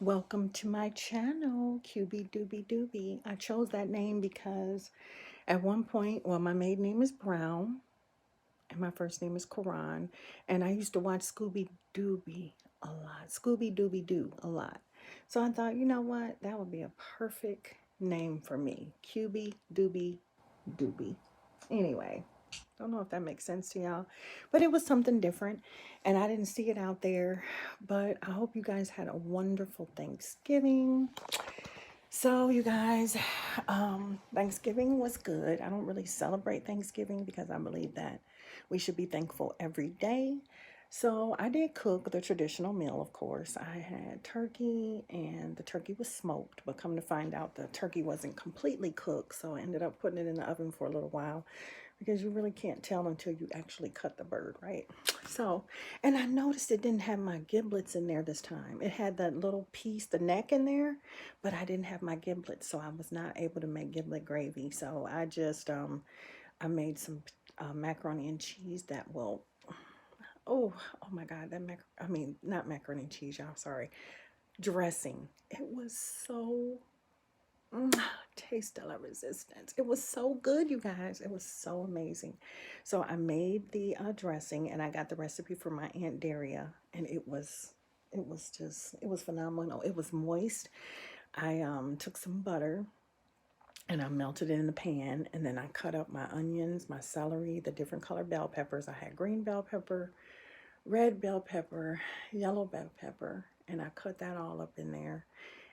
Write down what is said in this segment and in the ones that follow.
Welcome to my channel, QB Doobie Doobie. I chose that name because at one point, well, my maiden name is Brown and my first name is Karan, and I used to watch Scooby Dooby a lot, Scooby Dooby Doo a lot. So I thought, you know what, that would be a perfect name for me, QB Doobie Doobie. Anyway, don't know if that makes sense to y'all, but it was something different and I didn't see it out there. But I hope you guys had a wonderful Thanksgiving. So, you guys, Thanksgiving was good. I don't really celebrate Thanksgiving because I believe that we should be thankful every day. So, I did cook the traditional meal, of course. I had turkey, and the turkey was smoked, but come to find out, the turkey wasn't completely cooked. So, I ended up putting it in the oven for a little while because you really can't tell until you actually cut the bird, right? So, and I noticed it didn't have my giblets in there this time. It had that little piece, the neck in there, but I didn't have my giblets, so I was not able to make giblet gravy. So I just I made some macaroni and cheese that will oh my god, that I mean not macaroni and cheese, y'all, sorry, dressing. It was so Mm, taste de la resistance. It was so good, you guys. It was so amazing. So I made the dressing, and I got the recipe from my Aunt Daria, and it was phenomenal. It was moist. I took some butter and I melted it in the pan, and then I cut up my onions, my celery, the different color bell peppers. I had green bell pepper, red bell pepper, yellow bell pepper, and I cut that all up in there,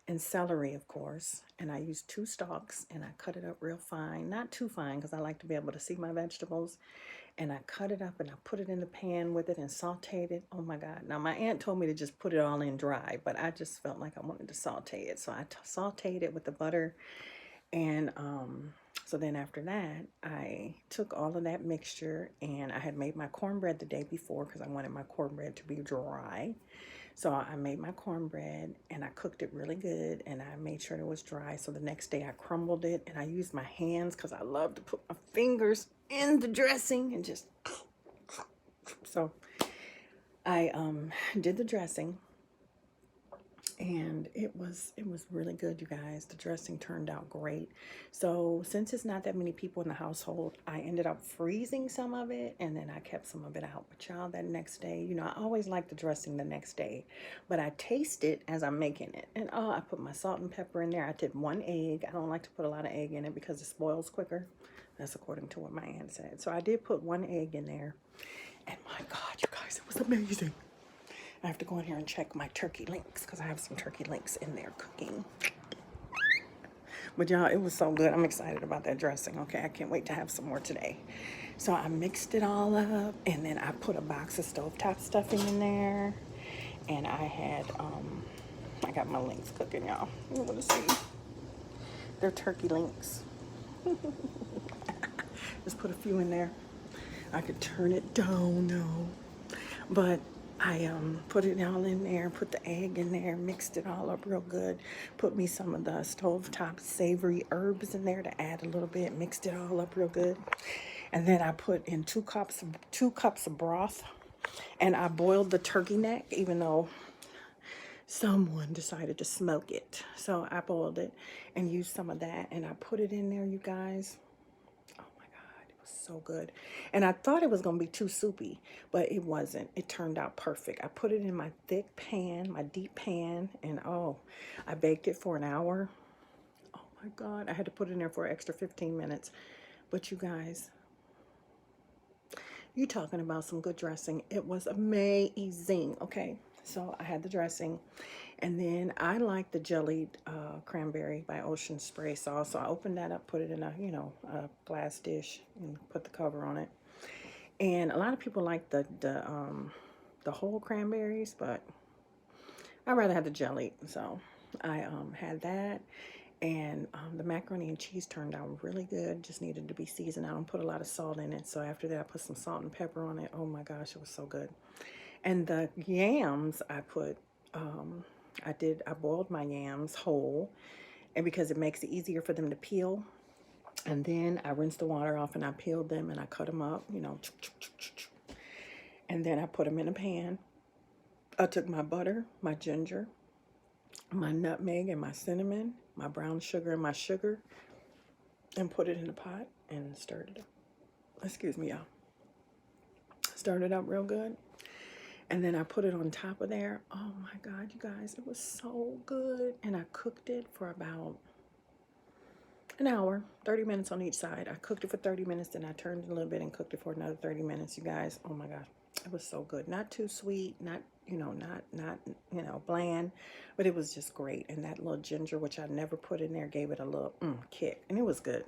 and celery, of course. And I used two stalks and I cut it up real fine, not too fine because I like to be able to see my vegetables. And I cut it up and I put it in the pan with it and sauteed it. Oh my God. Now, my aunt told me to just put it all in dry, but I just felt like I wanted to saute it. So I sauteed it with the butter. And so then after that, I took all of that mixture and I had made my cornbread the day before because I wanted my cornbread to be dry. So I made my cornbread and I cooked it really good and I made sure it was dry. So the next day I crumbled it and I used my hands because I love to put my fingers in the dressing and just so I did the dressing, and it was really good, you guys. The dressing turned out great. So since it's not that many people in the household, I ended up freezing some of it and then I kept some of it out. But y'all, that next day, I always like the dressing the next day, but I taste it as I'm making it. And oh, I put my salt and pepper in there. I did one egg. I don't like to put a lot of egg in it because it spoils quicker. That's according to what my aunt said. So I did put one egg in there, and my God, you guys, it was amazing. I have to go in here and check my turkey links because I have some turkey links in there cooking. But y'all, it was so good. I'm excited about that dressing. Okay, I can't wait to have some more today. So I mixed it all up, and then I put a box of stovetop stuffing in there. And I got my links cooking, y'all. You want to see? They're turkey links. Just put a few in there. I could turn it down, no. But I put it all in there, put the egg in there, mixed it all up real good. Put me some of the stovetop savory herbs in there to add a little bit, mixed it all up real good. And then I put in two cups of broth, and I boiled the turkey neck, even though someone decided to smoke it. So I boiled it and used some of that, and I put it in there, you guys. Oh my God, it was so good. And I thought it was going to be too soupy, but it wasn't. It turned out perfect. I put it in my thick pan, my deep pan, and oh, I baked it for an hour. Oh my God, I had to put it in there for an extra 15 minutes. But you guys, you talking about some good dressing. It was amazing. Okay, so I had the dressing, and then I like the jellied cranberry by Ocean Spray sauce. So I opened that up, put it in a glass dish, and put the cover on it. And a lot of people like the whole cranberries, but I rather have the jelly. So I had that, and the macaroni and cheese turned out really good. Just needed to be seasoned. I don't put a lot of salt in it. So after that, I put some salt and pepper on it. Oh my gosh, it was so good. And the yams I boiled my yams whole, and because it makes it easier for them to peel. And then I rinsed the water off and I peeled them and I cut them up, and then I put them in a pan. I took my butter, my ginger, my nutmeg and my cinnamon, my brown sugar and my sugar, and put it in a pot and stirred it up. Excuse me, y'all. Stirred it up real good. And then I put it on top of there. Oh my God, you guys, it was so good. And I cooked it for about an hour, 30 minutes on each side. I cooked it for 30 minutes, then I turned it a little bit and cooked it for another 30 minutes, you guys. Oh my gosh, it was so good. Not too sweet, not, not bland, but it was just great. And that little ginger, which I never put in there, gave it a little kick, and it was good.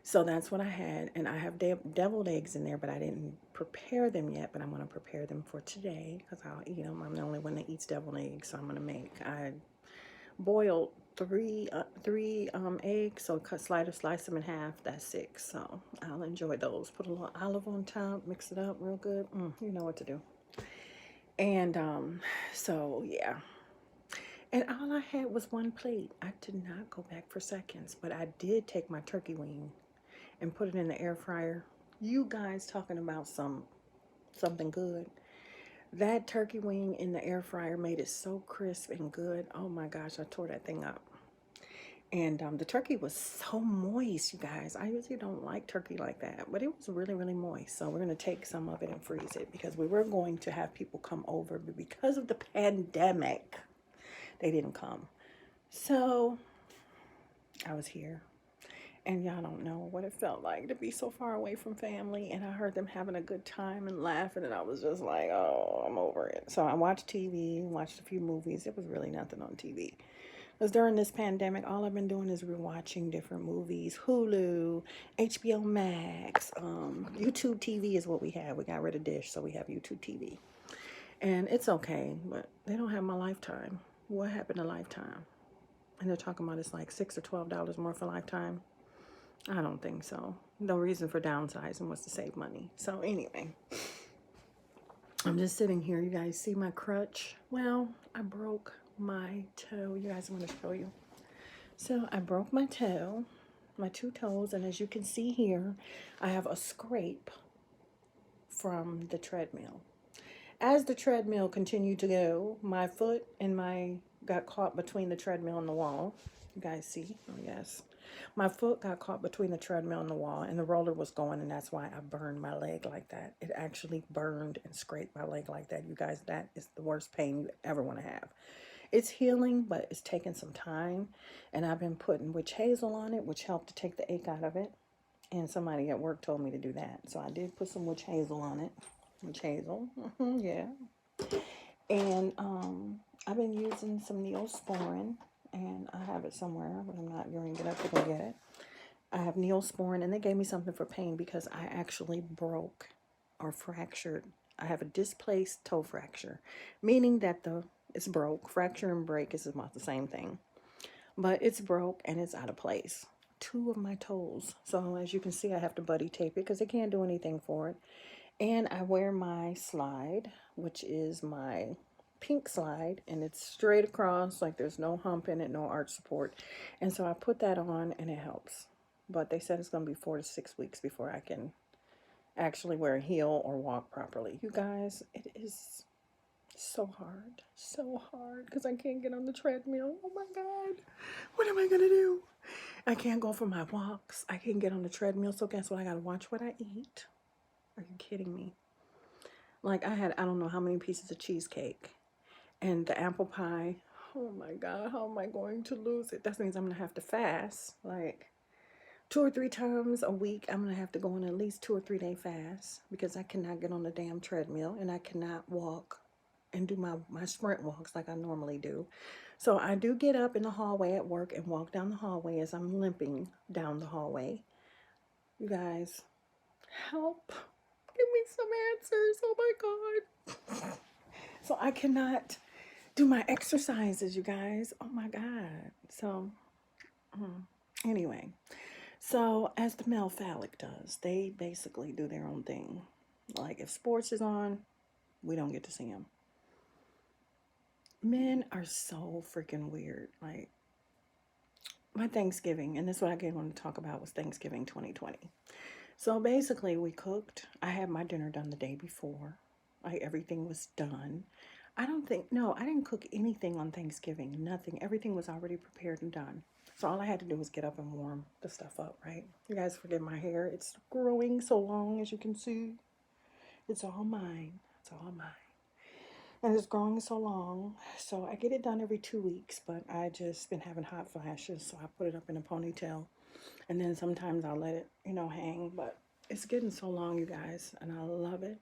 So that's what I had, and I have deviled eggs in there, but I didn't prepare them yet, but I'm going to prepare them for today because I'll eat them. I'm the only one that eats deviled eggs, so I'm going to I boiled three eggs, so slice them in half. That's 6, so I'll enjoy those. Put a little olive on top, mix it up real good. You know what to do. And so yeah. And all I had was one plate. I did not go back for seconds, but I did take my turkey wing and put it in the air fryer. You guys talking about something good. That turkey wing in the air fryer made it so crisp and good. Oh my gosh, I tore that thing up. And the turkey was so moist, you guys. I usually don't like turkey like that, but it was really, really moist. So we're going to take some of it and freeze it because we were going to have people come over, but because of the pandemic, they didn't come. So I was here. And y'all don't know what it felt like to be so far away from family. And I heard them having a good time and laughing. And I was just like, oh, I'm over it. So I watched TV, watched a few movies. It was really nothing on TV. Because during this pandemic, all I've been doing is rewatching different movies. Hulu, HBO Max, YouTube TV is what we have. We got rid of Dish, so we have YouTube TV. And it's okay, but they don't have my Lifetime. What happened to Lifetime? And they're talking about it's like $6 or $12 more for Lifetime. I don't think so. No reason for downsizing was to save money. So anyway, I'm just sitting here. You guys see my crutch? Well, I broke my toe. You guys, I'm going to show you. So I broke my toe, my 2 toes, and as you can see here, I have a scrape from the treadmill. As the treadmill continued to go, my foot and got caught between the treadmill and the wall. You guys see? Oh yes. My foot got caught between the treadmill and the wall, and the roller was going, and that's why I burned my leg like that. It actually burned and scraped my leg like that. You guys, that is the worst pain you ever want to have. It's healing, but it's taking some time, and I've been putting witch hazel on it, which helped to take the ache out of it, and somebody at work told me to do that. So I did put some witch hazel on it. Witch hazel, yeah. And I've been using some Neosporin, and I have it somewhere, but I'm not going to get up to go get it. I have Neosporin, and they gave me something for pain because I actually broke or fractured. I have a displaced toe fracture, meaning that it's broke. Fracture and break is about the same thing, but it's broke and it's out of place. 2 of my toes. So as you can see, I have to buddy tape it because they can't do anything for it. And I wear my slide, which is my pink slide, and it's straight across, like there's no hump in it, no arch support. And so I put that on and it helps. But they said it's going to be 4 to 6 weeks before I can actually wear a heel or walk properly. You guys, it is so hard because I can't get on the treadmill. Oh my God, what am I going to do? I can't go for my walks. I can't get on the treadmill. So guess what? I got to watch what I eat. Are you kidding me? Like I don't know how many pieces of cheesecake and the apple pie. Oh my God, how am I going to lose it? That means I'm going to have to fast like 2 or 3 times a week. I'm going to have to go on at least 2 or 3 day fast because I cannot get on the damn treadmill and I cannot walk and do my sprint walks like I normally do. So I do get up in the hallway at work and walk down the hallway as I'm limping down the hallway. You guys, help. Give me some answers. Oh my God. So I cannot do my exercises, you guys. Oh my God. So, anyway. So, as the male phallic does, they basically do their own thing. Like, if sports is on, we don't get to see them. Men are so freaking weird. Like, my Thanksgiving, and this is what I wanted to talk about, was Thanksgiving 2020. So basically, we cooked. I had my dinner done the day before. Like everything was done. I don't think, no, I didn't cook anything on Thanksgiving. Nothing. Everything was already prepared and done. So all I had to do was get up and warm the stuff up, right? You guys forgive my hair. It's growing so long, as you can see. It's all mine. It's all mine. And it's growing so long. So I get it done every 2 weeks, but I just been having hot flashes. So I put it up in a ponytail. And then sometimes I'll let it, hang. But it's getting so long, you guys. And I love it.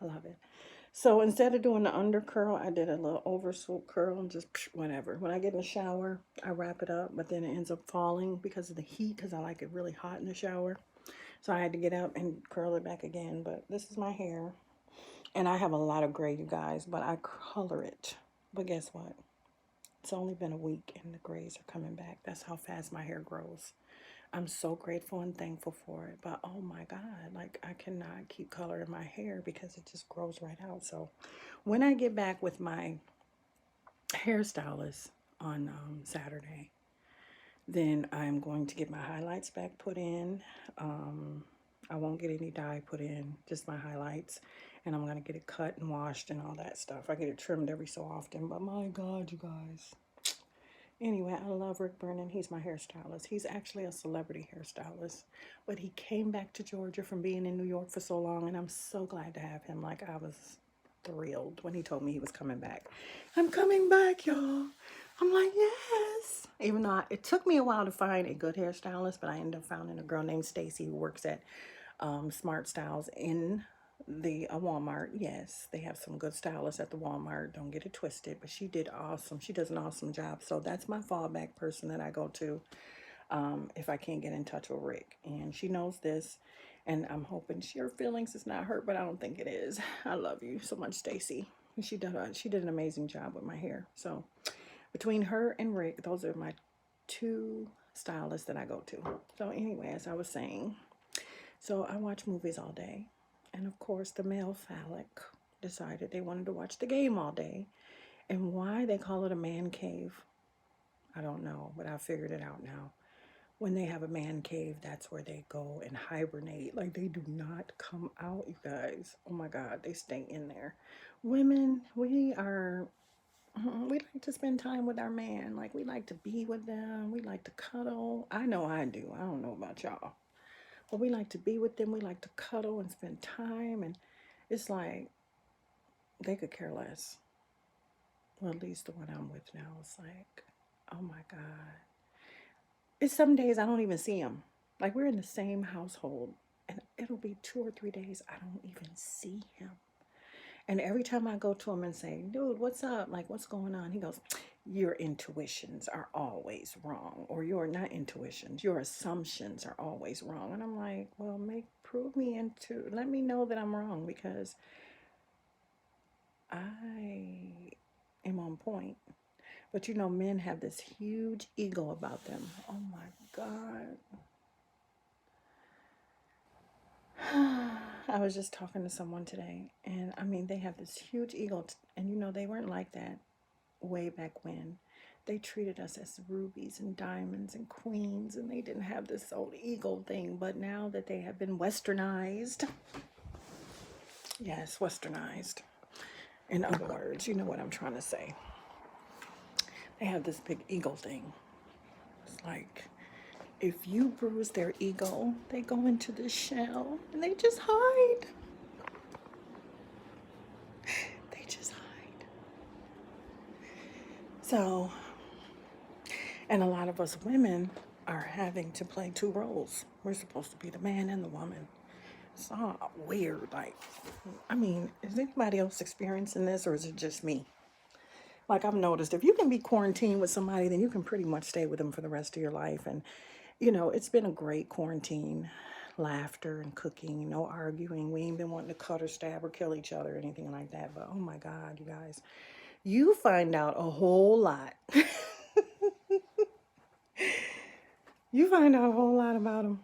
I love it. So instead of doing the under curl, I did a little over swoop curl and just whatever. When I get in the shower, I wrap it up, but then it ends up falling because of the heat, because I like it really hot in the shower. So I had to get up and curl it back again. But this is my hair. And I have a lot of gray, you guys, but I color it. But guess what? It's only been a week and the grays are coming back. That's how fast my hair grows. I'm so grateful and thankful for it. But oh my God, like I cannot keep coloring my hair because it just grows right out. So when I get back with my hairstylist on Saturday, then I'm going to get my highlights back put in. I won't get any dye put in, just my highlights. And I'm going to get it cut and washed and all that stuff. I get it trimmed every so often. But my God, you guys. Anyway, I love Rick Brennan. He's my hairstylist. He's actually a celebrity hairstylist. But he came back to Georgia from being in New York for so long. And I'm so glad to have him. Like, I was thrilled when he told me he was coming back. I'm coming back, y'all. I'm like, yes. Even though it took me a while to find a good hairstylist, but I ended up finding a girl named Stacy who works at Smart Styles in the Walmart. Yes, they have some good stylists at the Walmart. Don't get it twisted, but she did awesome. She does an awesome job. So that's my fallback person that I go to if I can't get in touch with Rick. And she knows this. And I'm hoping her feelings is not hurt, but I don't think it is. I love you so much, Stacy. She did an amazing job with my hair. So between her and Rick, those are my two stylists that I go to. So anyway, as I was saying, so I watch movies all day. And of course, the male phallic decided they wanted to watch the game all day. And why they call it a man cave, I don't know, but I figured it out now. When they have a man cave, that's where they go and hibernate. Like, they do not come out, you guys. Oh my God, they stay in there. Women, we like to spend time with our man. Like, we like to be with them. We like to cuddle. I know I do. I don't know about y'all. But we like to be with them. We like to cuddle and spend time. And it's like they could care less. Well, at least the one I'm with now is like, oh my God. It's some days I don't even see them. Like, we're in the same household, and it'll be 2 or 3 days I don't even see him. And every time I go to him and say, dude, what's up? Like, what's going on? He goes, your intuitions are always wrong. Or your, not intuitions, your assumptions are always wrong. And I'm like, well, let me know that I'm wrong, because I am on point. But men have this huge ego about them. Oh my God. I was just talking to someone today, and I mean, they have this huge ego, and they weren't like that way back when. They treated us as rubies and diamonds and queens, and they didn't have this old ego thing. But now that they have been westernized, yes, westernized. In other words, you know what I'm trying to say. They have this big ego thing. It's like, if you bruise their ego, they go into the shell and they just hide. They just hide. So, and a lot of us women are having to play two roles. We're supposed to be the man and the woman. It's all weird. Like, I mean, is anybody else experiencing this, or is it just me? Like, I've noticed if you can be quarantined with somebody, then you can pretty much stay with them for the rest of your life. And, it's been a great quarantine. Laughter and cooking, no arguing. We ain't been wanting to cut or stab or kill each other or anything like that. But oh my God, you guys, you find out a whole lot. You find out a whole lot about them.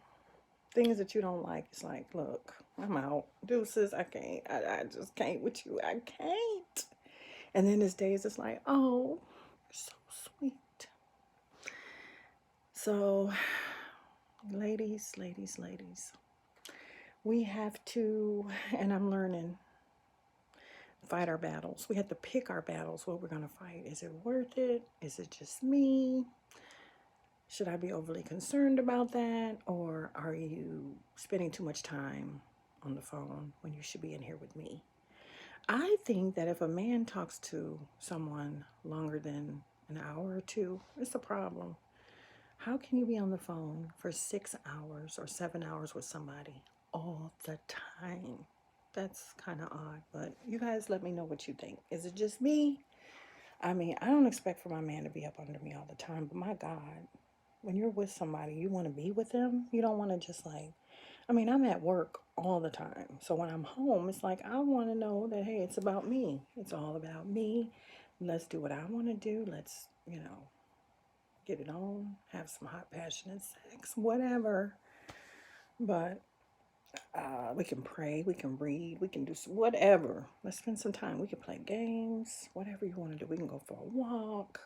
Things that you don't like. It's like, look, I'm out. Deuces, I can't. I just can't with you. I can't. And then there's days it's like, oh, you're so sweet. So, ladies, we have to, and I'm learning, fight our battles. We have to pick our battles, what we're going to fight. Is it worth it? Is it just me? Should I be overly concerned about that? Or are you spending too much time on the phone when you should be in here with me? I think that if a man talks to someone longer than an hour or two, it's a problem. How can you be on the phone for 6 hours or 7 hours with somebody all the time? That's kind of odd, but you guys let me know what you think. Is it just me? I mean, I don't expect for my man to be up under me all the time, but my God, when you're with somebody, you want to be with them. You don't want to just like, I mean, I'm at work all the time. So when I'm home, it's like, I want to know that, hey, it's about me. It's all about me. Let's do what I want to do. Let's, get it on, have some hot, passionate sex, whatever. But we can pray, we can read, we can do whatever. Let's spend some time. We can play games, whatever you want to do. We can go for a walk.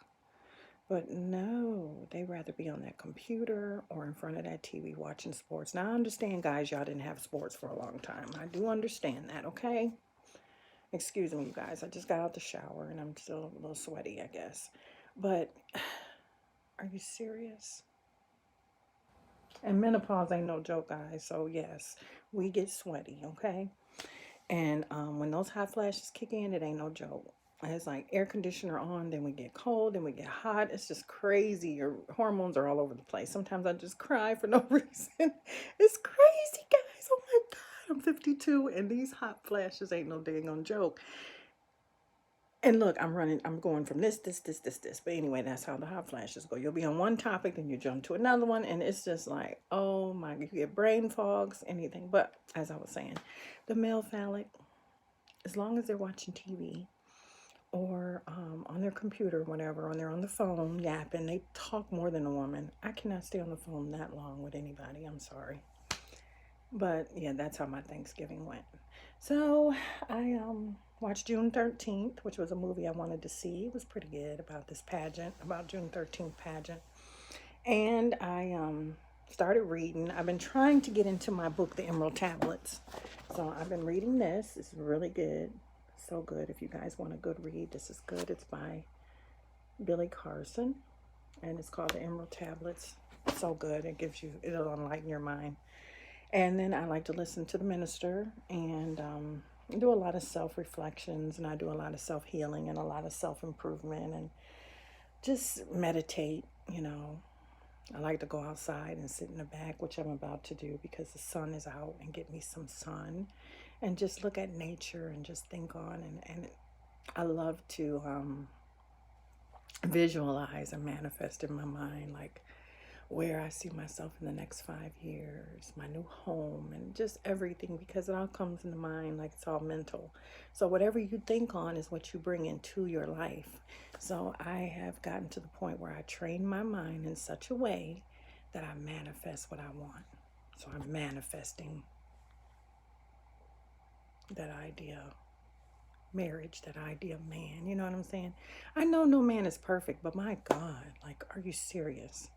But no, they rather be on that computer or in front of that TV watching sports. Now, I understand, guys, y'all didn't have sports for a long time. I do understand that, okay? Excuse me, you guys. I just got out the shower and I'm still a little sweaty, I guess. But are you serious? And menopause ain't no joke, guys. So, yes, we get sweaty, okay? And when those hot flashes kick in, it ain't no joke. It's like air conditioner on, then we get cold, then we get hot. It's just crazy. Your hormones are all over the place. Sometimes I just cry for no reason. It's crazy, guys. Oh my God, I'm 52, and these hot flashes ain't no dang on joke. And look, I'm going from this. But anyway, that's how the hot flashes go. You'll be on one topic, then you jump to another one, and it's just like, oh my, you get brain fogs, anything. But as I was saying, the male phallic, as long as they're watching TV or on their computer, whatever, or they're on the phone yapping, they talk more than a woman. I cannot stay on the phone that long with anybody. I'm sorry. But yeah, that's how my Thanksgiving went. So I watched June 13th, which was a movie I wanted to see. It was pretty good about this pageant, about June 13th pageant. And I started reading. I've been trying to get into my book, The Emerald Tablets. So I've been reading this. It's really good. So good. If you guys want a good read, this is good. It's by Billy Carson. And it's called The Emerald Tablets. So good. It'll enlighten your mind. And then I like to listen to the minister and do a lot of self reflections, and I do a lot of self healing and a lot of self improvement and just meditate. I like to go outside and sit in the back, which I'm about to do because the sun is out, and get me some sun and just look at nature and just think on. And I love to visualize and manifest in my mind, like where I see myself in the next 5 years, my new home, and just everything, because it all comes in the mind, like it's all mental. So whatever you think on is what you bring into your life. So I have gotten to the point where I train my mind in such a way that I manifest what I want. So I'm manifesting that idea of marriage, that idea of man. You know what I'm saying? I know no man is perfect, but my God, like, are you serious?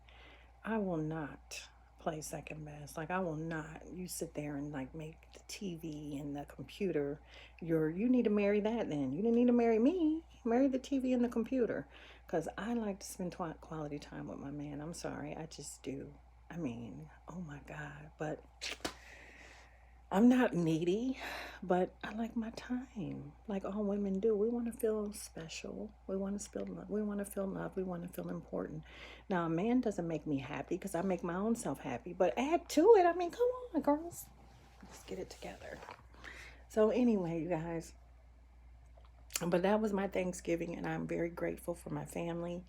I will not play second best. Like, I will not. You sit there and like make the TV and the computer. You need to marry that. Then you didn't need to marry me. Marry the TV and the computer, because I like to spend quality time with my man. I'm sorry, I just do. I mean, oh my God. But I'm not needy, but I like my time, like all women do. We want to feel special. We want to feel love. We want to feel love. We want to feel important. Now, a man doesn't make me happy because I make my own self happy, but add to it. I mean, come on, girls. Let's get it together. So, anyway, you guys, but that was my Thanksgiving, and I'm very grateful for my family.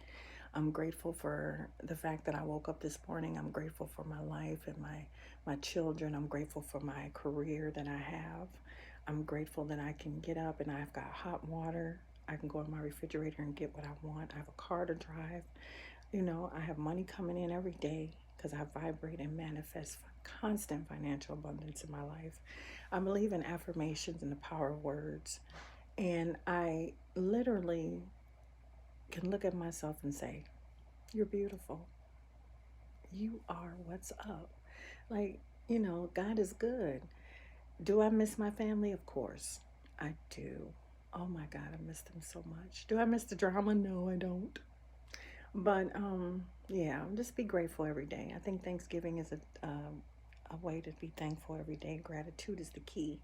I'm grateful for the fact that I woke up this morning. I'm grateful for my life and my children. I'm grateful for my career that I have. I'm grateful that I can get up and I've got hot water. I can go in my refrigerator and get what I want. I have a car to drive. I have money coming in every day because I vibrate and manifest constant financial abundance in my life. I believe in affirmations and the power of words. And I literally can look at myself and say, you're beautiful. You are what's up. Like, God is good. Do I miss my family? Of course, I do. Oh my God, I miss them so much. Do I miss the drama? No, I don't. But yeah, just be grateful every day. I think Thanksgiving is a way to be thankful every day. Gratitude is the key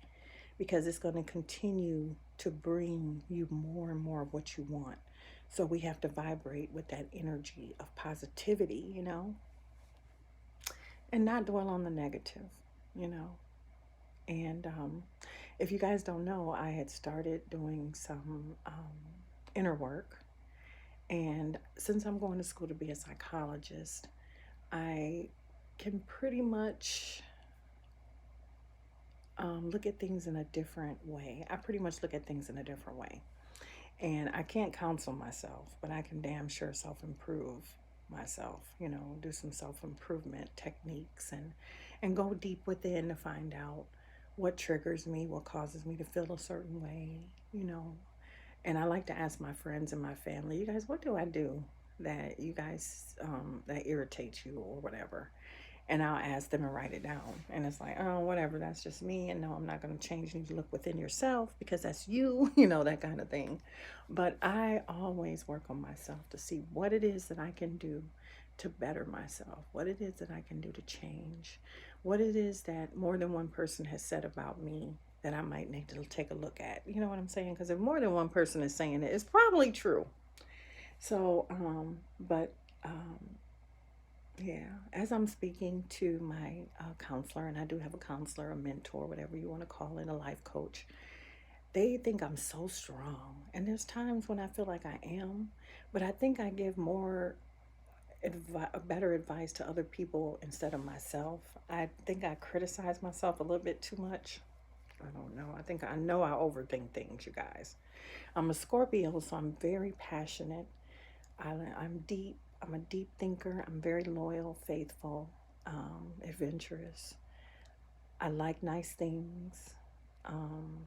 because it's going to continue to bring you more and more of what you want. So we have to vibrate with that energy of positivity, and not dwell on the negative, you know. And if you guys don't know, I had started doing some inner work. And since I'm going to school to be a psychologist, I can pretty much look at things in a different way. I pretty much look at things in a different way. And I can't counsel myself, but I can damn sure self improve myself, do some self improvement techniques and go deep within to find out what triggers me, what causes me to feel a certain way, you know. And I like to ask my friends and my family, you guys, what do I do that you guys, that irritates you or whatever? And I'll ask them and write it down. And it's like, oh, whatever, that's just me. And no, I'm not going to change. You need to look within yourself because that's you, that kind of thing. But I always work on myself to see what it is that I can do to better myself, what it is that I can do to change, what it is that more than one person has said about me that I might need to take a look at. You know what I'm saying? Because if more than one person is saying it, it's probably true. So, but yeah, as I'm speaking to my counselor, and I do have a counselor, a mentor, whatever you want to call it, a life coach, they think I'm so strong. And there's times when I feel like I am, but I think I give more better advice to other people instead of myself. I think I criticize myself a little bit too much. I don't know. I know I overthink things, you guys. I'm a Scorpio, so I'm very passionate. I'm deep. I'm a deep thinker. I'm very loyal, faithful, adventurous. I like nice things. Um,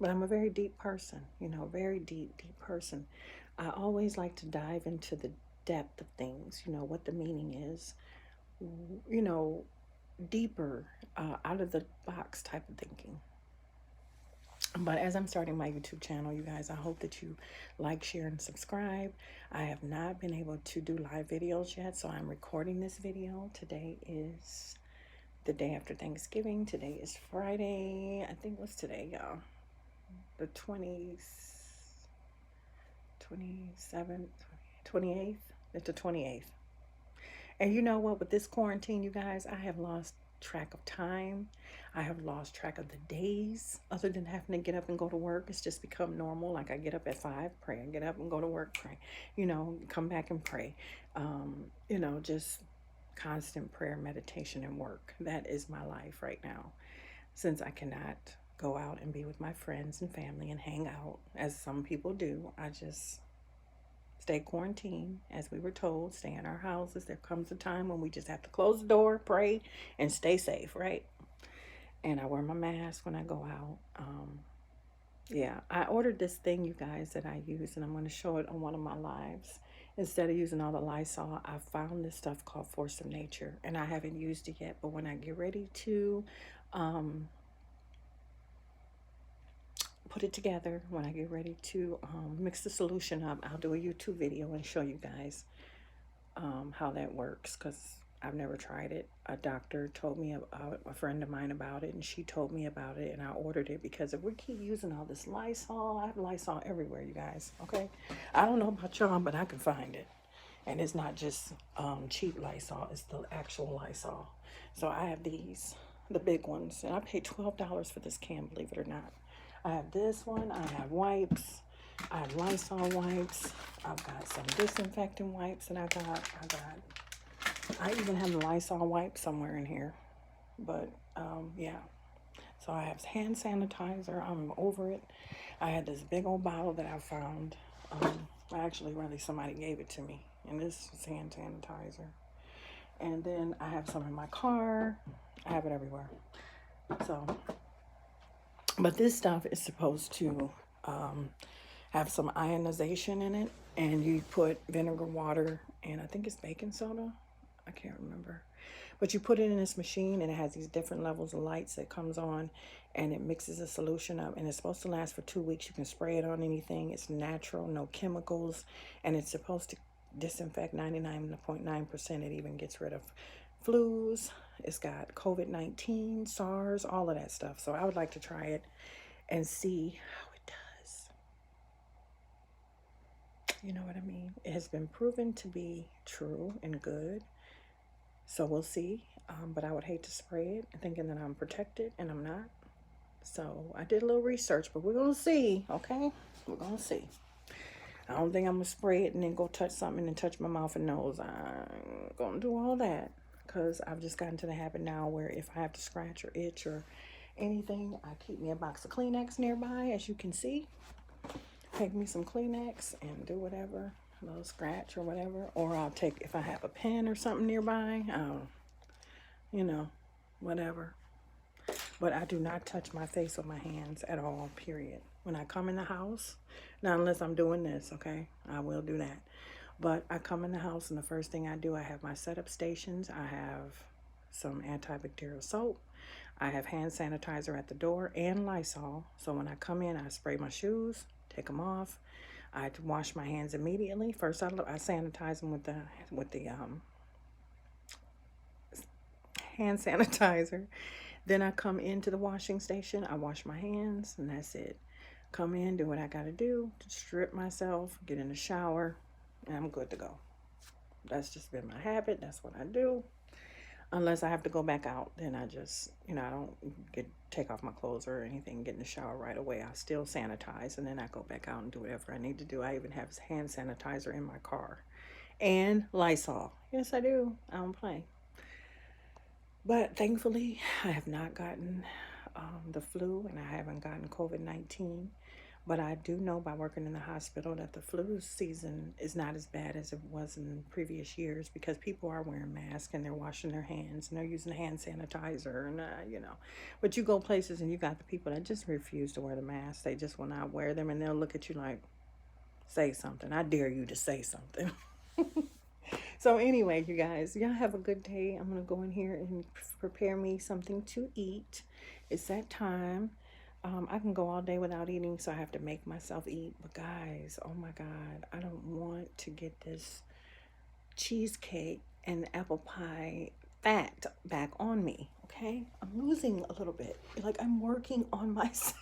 but I'm a very deep person, very deep, deep person. I always like to dive into the depth of things, what the meaning is, you know, deeper, out of the box type of thinking. But as I'm starting my YouTube channel, you guys, I hope that you like, share, and subscribe. I have not been able to do live videos yet, so I'm recording this video. Today is the day after Thanksgiving. Today is Friday. I think what's today, y'all? The 27th, 28th? It's the 28th. And you know what? With this quarantine, you guys, I have lost track of time. I have lost track of the days other than having to get up and go to work. It's just become normal. Like I get up at 5, pray. I get up and go to work, pray. Come back and pray. Just constant prayer, meditation, and work. That is my life right now. Since I cannot go out and be with my friends and family and hang out as some people do, I just stay quarantined, as we were told, stay in our houses. There comes a time when we just have to close the door, pray, and stay safe, right? And I wear my mask when I go out. Yeah, I ordered this thing, you guys, that I use, and I'm going to show it on one of my lives. Instead of using all the Lysol, I found this stuff called Force of Nature, and I haven't used it yet, but when I get ready to put it together, when I get ready to mix the solution up, I'll do a YouTube video and show you guys how that works, because I've never tried it. A doctor told me about, a friend of mine about it, and she told me about it, and I ordered it because if we keep using all this Lysol, I have Lysol everywhere, you guys, okay? I don't know about y'all, but I can find it. And it's not just cheap Lysol, it's the actual Lysol. So I have these, the big ones, and I paid $12 for this can, believe it or not. I have this one, I have wipes, I have Lysol wipes, I've got some disinfectant wipes, and I even have the Lysol wipes somewhere in here. But yeah, so I have hand sanitizer. I'm over it. I had this big old bottle that I found. Actually, really, somebody gave it to me, and this is hand sanitizer. And then I have some in my car. I have it everywhere. So, but this stuff is supposed to have some ionization in it, and you put vinegar, water, and I think it's baking soda. I can't remember. But you put it in this machine and it has these different levels of lights that comes on and it mixes a solution up and it's supposed to last for 2 weeks. You can spray it on anything. It's natural, no chemicals, and it's supposed to disinfect 99.9%. It even gets rid of flus. It's got COVID-19, SARS, all of that stuff. So I would like to try it and see how it does. You know what I mean? It has been proven to be true and good. So we'll see. But I would hate to spray it thinking that I'm protected and I'm not. So I did a little research, but we're going to see, okay? We're going to see. I don't think I'm going to spray it and then go touch something and touch my mouth and nose. I'm going to do all that because I've just gotten to the habit now where if I have to scratch or itch or anything, I keep me a box of Kleenex nearby, as you can see. Take me some Kleenex and do whatever, a little scratch or whatever. Or I'll take, if I have a pen or something nearby, you know, whatever. But I do not touch my face with my hands at all, period. When I come in the house, now unless I'm doing this, okay, I will do that. But I come in the house and the first thing I do, I have my setup stations. I have some antibacterial soap. I have hand sanitizer at the door and Lysol. So when I come in, I spray my shoes, take them off. I wash my hands immediately. First, I sanitize them with the hand sanitizer. Then I come into the washing station. I wash my hands, and that's it. Come in, do what I got to do, strip myself, get in the shower, and I'm good to go. That's just been my habit. That's what I do. Unless I have to go back out, then I just, I don't take off my clothes or anything, get in the shower right away. I still sanitize, and then I go back out and do whatever I need to do. I even have hand sanitizer in my car. And Lysol. Yes, I do. I don't play. But thankfully, I have not gotten the flu and I haven't gotten COVID-19. But I do know by working in the hospital that the flu season is not as bad as it was in previous years because people are wearing masks and they're washing their hands and they're using hand sanitizer and, But you go places and you got the people that just refuse to wear the mask. They just will not wear them and they'll look at you like, say something. I dare you to say something. So anyway, you guys, y'all have a good day. I'm going to go in here and prepare me something to eat. It's that time. I can go all day without eating, so I have to make myself eat. But guys, oh my God, I don't want to get this cheesecake and apple pie fat back on me, okay? I'm losing a little bit. Like I'm working on myself.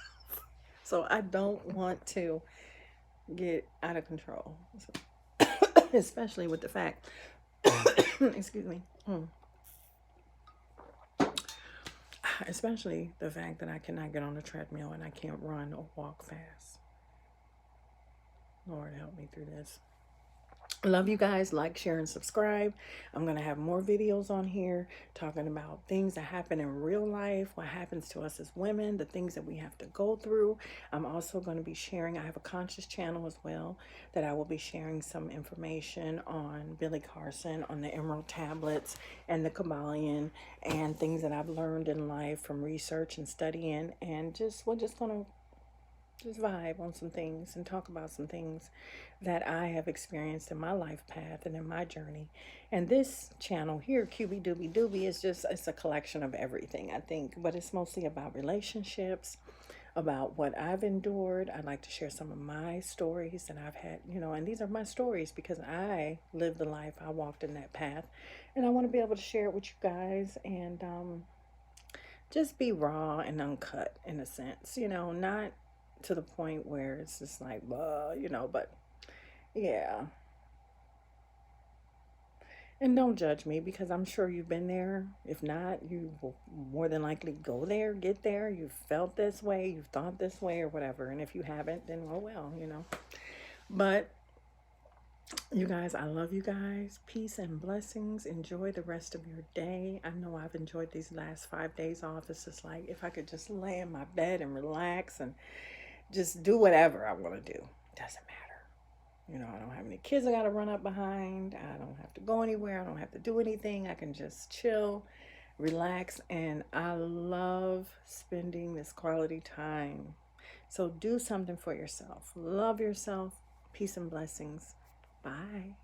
So I don't want to get out of control. So, especially with the fact excuse me. Especially the fact that I cannot get on the treadmill and I can't run or walk fast. Lord, help me through this. Love you guys. Like, share, and subscribe. I'm going to have more videos on here talking about things that happen in real life, what happens to us as women, the things that we have to go through. I'm also going to be sharing, I have a conscious channel as well, that I will be sharing some information on Billy Carson, on the Emerald Tablets, and the Kabbalion, and things that I've learned in life from research and studying, and we're just going to just vibe on some things and talk about some things that I have experienced in my life path and in my journey. And this channel here, QB Doobie Doobie, it's a collection of everything, I think, but it's mostly about relationships, about what I've endured. I'd like to share some of my stories that I've had, and these are my stories because I lived the life, I walked in that path, and I want to be able to share it with you guys and just be raw and uncut in a sense, not to the point where it's just like, but yeah. And don't judge me because I'm sure you've been there. If not, you will more than likely go there, get there. You've felt this way, you've thought this way or whatever. And if you haven't, then oh well, But you guys, I love you guys. Peace and blessings. Enjoy the rest of your day. I know I've enjoyed these last 5 days off. It's just like if I could just lay in my bed and relax and just do whatever I want to do. Doesn't matter. I don't have any kids I got to run up behind. I don't have to go anywhere. I don't have to do anything. I can just chill, relax, and I love spending this quality time. So do something for yourself. Love yourself. Peace and blessings. Bye.